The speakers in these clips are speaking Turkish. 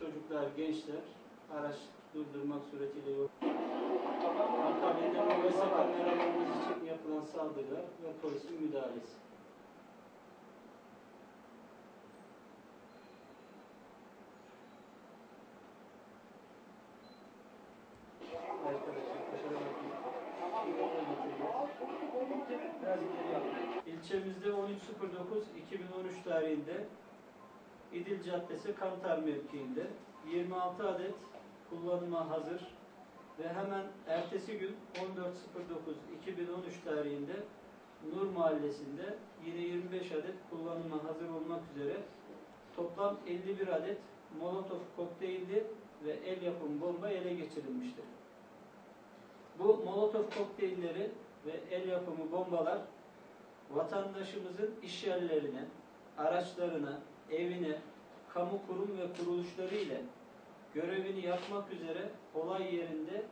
çocuklar, gençler araç durdurmak suretiyle yok. Akabinde mobese kameralarımız için yapılan saldırılar ve polisin müdahalesi. İlçemizde 13.09.2013 tarihinde İdil Caddesi Kantar mevkiinde 26 adet kullanıma hazır ve hemen ertesi gün 14.09.2013 tarihinde Nur Mahallesi'nde yine 25 adet kullanıma hazır olmak üzere toplam 51 adet Molotov kokteylli ve el yapımı bomba ele geçirilmiştir. Bu Molotov kokteylleri ve el yapımı bombalar vatandaşımızın iş yerlerine, araçlarına, evine, kamu kurum ve kuruluşları ile görevini yapmak üzere olay yerinde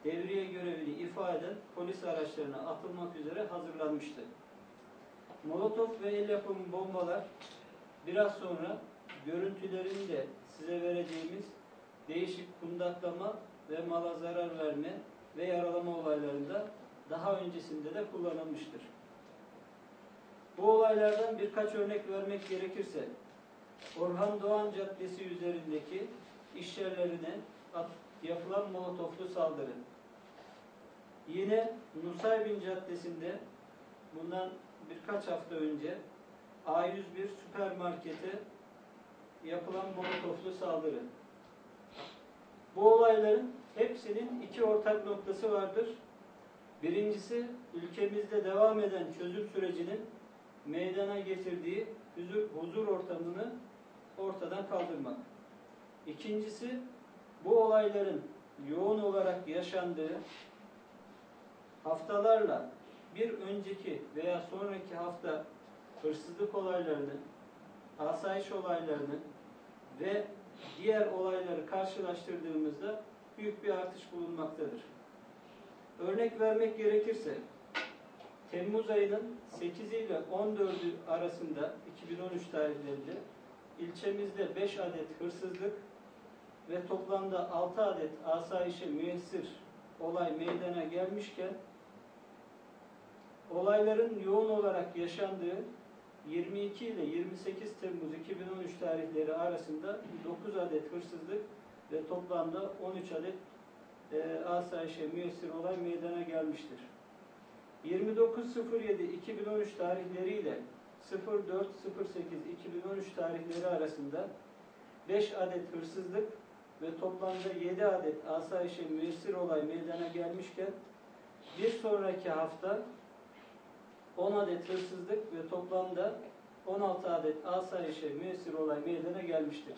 devriye görevini ifa eden polis araçlarına atılmak üzere hazırlanmıştı. Molotov ve el yapımı bombalar biraz sonra görüntülerini de size vereceğimiz değişik kundaklama ve mala zarar verme ve yaralama olaylarında daha öncesinde de kullanılmıştır. Bu olaylardan birkaç örnek vermek gerekirse, Orhan Doğan Caddesi üzerindeki iş yerlerine yapılan molotoflu saldırı. Yine Nusaybin Caddesi'nde bundan birkaç hafta önce A101 süpermarkete yapılan molotoflu saldırı. Bu olayların hepsinin iki ortak noktası vardır. Birincisi, ülkemizde devam eden çözüm sürecinin meydana getirdiği huzur ortamını ortadan kaldırmak. İkincisi, bu olayların yoğun olarak yaşandığı haftalarla bir önceki veya sonraki hafta hırsızlık olaylarını, asayiş olaylarını ve diğer olayları karşılaştırdığımızda büyük bir artış bulunmaktadır. Örnek vermek gerekirse, Temmuz ayının 8'i ile 14'ü arasında 2013 tarihlerinde ilçemizde 5 adet hırsızlık ve toplamda 6 adet asayişe müessir olay meydana gelmişken, olayların yoğun olarak yaşandığı 22 ile 28 Temmuz 2013 tarihleri arasında 9 adet hırsızlık ve toplamda 13 adet asayişe müessir olay meydana gelmiştir. 29.07.2013 tarihleri ile 04.08.2013 tarihleri arasında 5 adet hırsızlık ve toplamda 7 adet asayişe müessir olay meydana gelmişken, bir sonraki hafta 10 adet hırsızlık ve toplamda 16 adet asayişe müessir olay meydana gelmiştir.